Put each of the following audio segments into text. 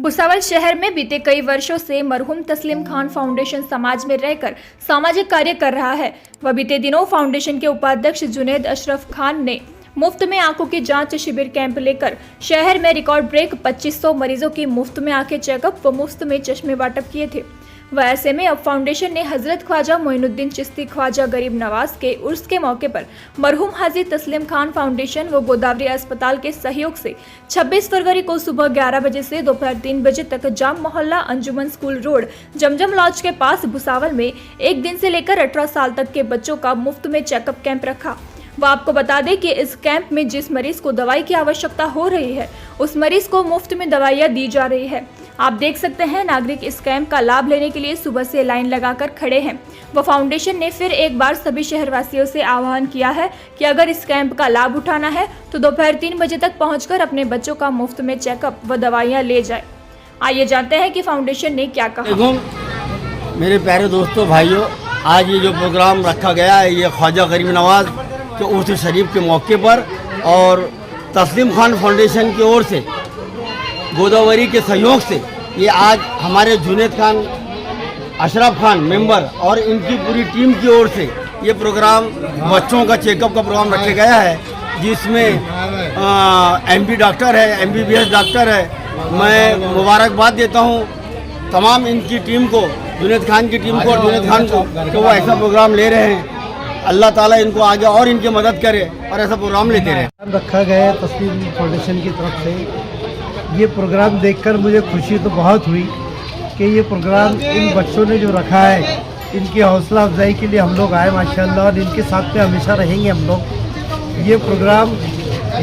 भुसावल शहर में बीते कई वर्षों से मरहूम तस्लीम खान फाउंडेशन समाज में रहकर सामाजिक कार्य कर रहा है। वह बीते दिनों फाउंडेशन के उपाध्यक्ष जुनैद अशरफ खान ने मुफ्त में आंखों की जांच शिविर कैंप लेकर शहर में रिकॉर्ड ब्रेक 2500 मरीजों की मुफ्त में आंखें चेकअप व मुफ्त में चश्मे बांटप किए थे। वह ऐसे में अब फाउंडेशन ने हजरत ख्वाजा मोइनुद्दीन चिश्ती ख्वाजा गरीब नवाज के उर्स के मौके पर मरहूम हाजी तस्लीम खान फाउंडेशन व गोदावरी अस्पताल के सहयोग से 26 फरवरी को सुबह 11 बजे से दोपहर 3 बजे तक जाम मोहल्ला अंजुमन स्कूल रोड जमजम लॉज के पास भुसावल में 1 दिन से लेकर 18 साल तक के बच्चों का मुफ्त में चेकअप कैंप रखा। वह आपको बता दें कि इस कैंप में जिस मरीज को दवाई की आवश्यकता हो रही है उस मरीज को मुफ्त में दवाइयां दी जा रही है। आप देख सकते हैं नागरिक इस कैंप का लाभ लेने के लिए सुबह से लाइन लगाकर खड़े हैं। वह फाउंडेशन ने फिर एक बार सभी शहरवासियों से आह्वान किया है कि अगर इस कैंप का लाभ उठाना है तो दोपहर 3 बजे तक पहुंचकर अपने बच्चों का मुफ्त में चेकअप व दवाइयां ले जाए। आइए जानते हैं कि फाउंडेशन ने क्या कहा। मेरे प्यारे दोस्तों भाइयों, आज ये जो प्रोग्राम रखा गया है ये ख्वाजा गरीब नवाज के उर्स शरीफ के मौके पर और तस्लीम खान फाउंडेशन की ओर से गोदावरी के सहयोग से ये आज हमारे जुनैद खान अशरफ खान मेंबर और इनकी पूरी टीम की ओर से ये प्रोग्राम बच्चों का चेकअप का प्रोग्राम रखा गया है, जिसमें एमडी डॉक्टर है, एमबीबीएस डॉक्टर है। मैं मुबारकबाद देता हूँ तमाम इनकी टीम को, जुनैद खान की टीम को और जुनैद खान को कि वो ऐसा प्रोग्राम ले रहे हैं। अल्लाह ताला इनको आगे और इनकी मदद करे और ऐसा प्रोग्राम लेते रहे। रखा गया है तस्लीम फाउंडेशन की तरफ से। ये प्रोग्राम देखकर मुझे खुशी तो बहुत हुई कि ये प्रोग्राम इन बच्चों ने जो रखा है, इनकी हौसला अफजाई के लिए हम लोग आए माशाल्लाह, और इनके साथ में हमेशा रहेंगे हम लोग। ये प्रोग्राम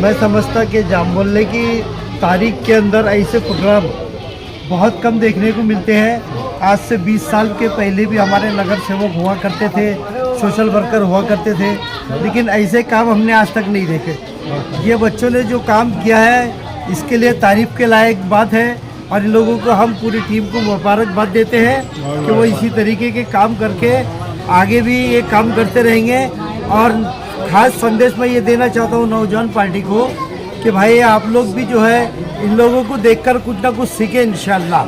मैं समझता कि जाम मोहल्ले की तारीख के अंदर ऐसे प्रोग्राम बहुत कम देखने को मिलते हैं। आज से 20 साल के पहले भी हमारे नगर सेवक हुआ करते थे, सोशल वर्कर हुआ करते थे, लेकिन ऐसे काम हमने आज तक नहीं देखे। ये बच्चों ने जो काम किया है इसके लिए तारीफ़ के लायक बात है, और इन लोगों को हम पूरी टीम को मुबारकबाद देते हैं कि वो इसी तरीके के काम करके आगे भी ये काम करते रहेंगे। और ख़ास संदेश मैं ये देना चाहता हूँ नौजवान पार्टी को कि भाई आप लोग भी जो है इन लोगों को देखकर कुछ ना कुछ सीखें इंशाल्लाह,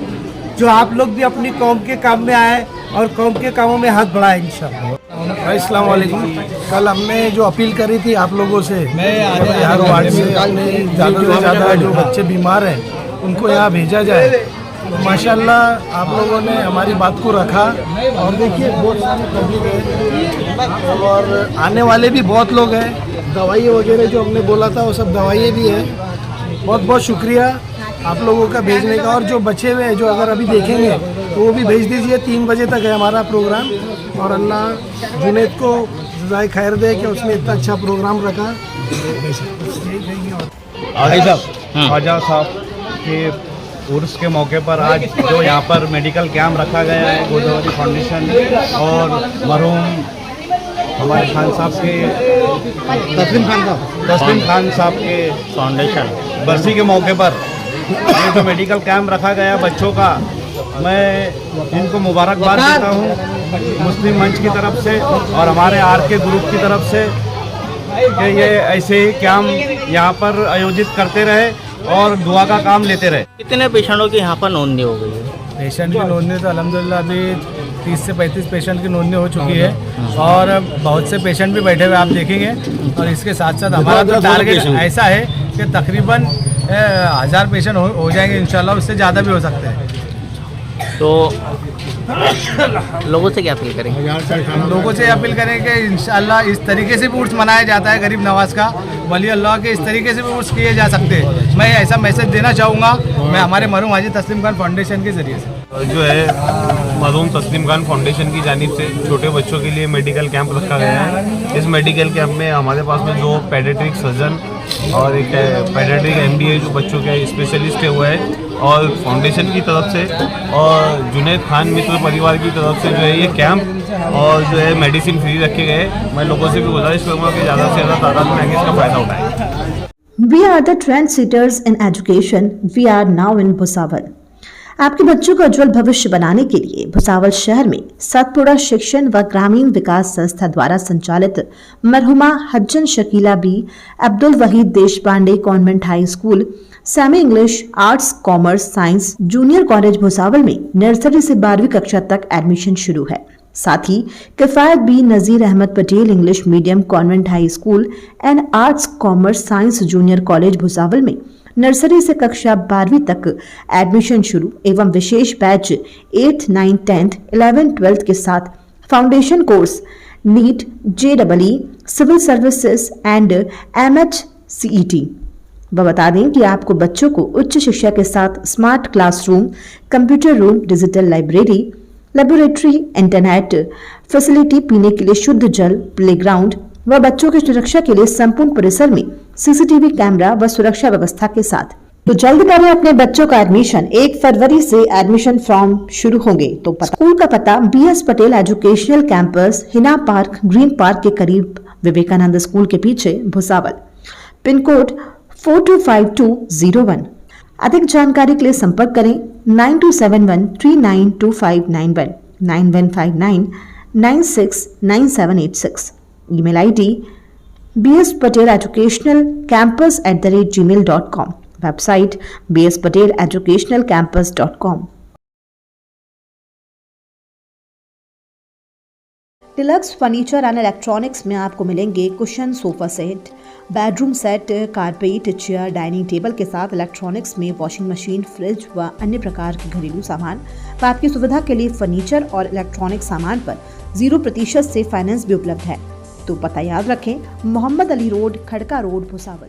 जो आप लोग भी अपनी कौम के काम में आए और कौम के कामों में हाथ बढ़ाएं इंशाल्लाह। अस्सलाम वालेकुम। कल हमने जो अपील करी थी आप लोगों से, हर वार्ड से ज़्यादा से ज़्यादा जो बच्चे बीमार हैं उनको यहाँ भेजा जाए। माशाल्लाह आप लोगों ने हमारी बात को रखा, और देखिए बहुत सारे पब्लिक है और आने वाले भी बहुत लोग हैं। दवाई वगैरह जो हमने बोला था वो सब दवाइयाँ भी हैं। बहुत बहुत शुक्रिया आप लोगों का भेजने का, और जो बचे हुए हैं जो अगर अभी देखेंगे तो वो भी भेज दीजिए। 3 बजे तक है हमारा प्रोग्राम, और अल्लाह जुनैद को जज़ाए खैर दे कि उसने इतना अच्छा प्रोग्राम रखा। ख्वाजा साहब के उर्स के मौके पर आज जो यहाँ पर मेडिकल कैंप रखा गया है गोदावरी फाउंडेशन और मरहूम हमारे खान साहब के तस्लीम खान साहब के फाउंडेशन बरसी के मौके पर ये जो मेडिकल कैंप रखा गया बच्चों का, मैं इनको मुबारकबाद देता हूँ मुस्लिम मंच की तरफ से और हमारे आर के ग्रुप की तरफ से कि ये ऐसे ही कैंप यहाँ पर आयोजित करते रहे और दुआ का काम लेते रहे। कितने पेशेंटों की यहाँ पर नोंदनी हो गई है? पेशेंट की नोंदनी तो अल्हम्दुलिल्लाह अभी 30 से 35 पेशेंट की नोंदनी हो चुकी है, और बहुत से पेशेंट भी बैठे हुए आप देखेंगे। और इसके साथ साथ हमारा तो टारगेट ऐसा है कि तकरीबन 1000 पेशेंट हो जाएंगे इंशाल्लाह, उससे ज़्यादा भी हो सकते हैं। तो लोगों से क्या अपील करेंगे? लोगों से अपील करें कि इंशाल्लाह इस तरीके से भी उर्स मनाया जाता है गरीब नवाज का, वली अल्लाह के, इस तरीके से भी उर्स किए जा सकते हैं। मैं ऐसा मैसेज देना चाहूँगा मैं हमारे मरहूम हाजी तस्लीम खान फाउंडेशन के ज़रिए से। जो है मरहूम तस्लीम खान फाउंडेशन की जानिब से छोटे बच्चों के लिए मेडिकल कैंप रखा गया है। इस मेडिकल कैंप में हमारे पास में 2 पेडियाट्रिक सर्जन और एक पेडियाट्रिक एमडी जो बच्चों के स्पेशलिस्ट है वो है, और फाउंडेशन की तरफ से और जुनैद खान मित्र परिवार की तरफ से जो है ये कैंप और जो है मेडिसिन फ्री रखे गए। मैं लोगों से भी गुजारिश करूँगा कि ज़्यादा से ज़्यादा तादाद में आगे इसका फ़ायदा उठाएं। We are the trendsetters in education. We are now in Bhusawal. आपके बच्चों का उज्जवल भविष्य बनाने के लिए भुसावल शहर में सतपुड़ा शिक्षण व ग्रामीण विकास संस्था द्वारा संचालित मरहुमा हज्जन Shakila Bi Abdul Wahid Deshpande convent high school semi English, arts, commerce, science junior college Bhusawal में नर्सरी से 12वीं कक्षा तक एडमिशन शुरू है। साथ ही Kifayat B Nazir Ahmed Patel English medium convent high school and arts, commerce, science junior college Bhusawal में नर्सरी से कक्षा 12वीं तक एडमिशन शुरू एवं विशेष बैच 8, 9, 10, 11, 12 के साथ foundation course NEET, JEE, civil services and MHCET। बता दें कि आपको बच्चों को उच्च शिक्षा के साथ smart classroom, computer room, digital library, laboratory, internet facility, पीने के लिए शुद्ध जल, प्लेग्राउंड व बच्चों की सुरक्षा के लिए संपूर्ण परिसर में CCTV कैमरा व सुरक्षा व्यवस्था के साथ। तो जल्द करें अपने बच्चों का एडमिशन। 1 फरवरी से एडमिशन फॉर्म शुरू होंगे। तो स्कूल का पता BS Patel educational campus, Hina park, green park के करीब, विवेकानंद स्कूल के पीछे, भुसावल। Pin code 425201। अधिक जानकारी के लिए संपर्क करें 9271392591, 9159969786। Email ID bspateleducationalcampus@gmail.com। Website bspateleducationalcampus.com। Deluxe furniture and electronics में आपको मिलेंगे cushion, sofa set, bedroom set, carpet, chair, dining table के साथ इलेक्ट्रॉनिक्स में वॉशिंग मशीन, फ्रिज व अन्य प्रकार के घरेलू सामान। व आपकी सुविधा के लिए फर्नीचर और इलेक्ट्रॉनिक सामान पर 0% से फाइनेंस भी उपलब्ध है। तो पता याद रखें, मोहम्मद अली रोड, खड़का रोड, भुसावल।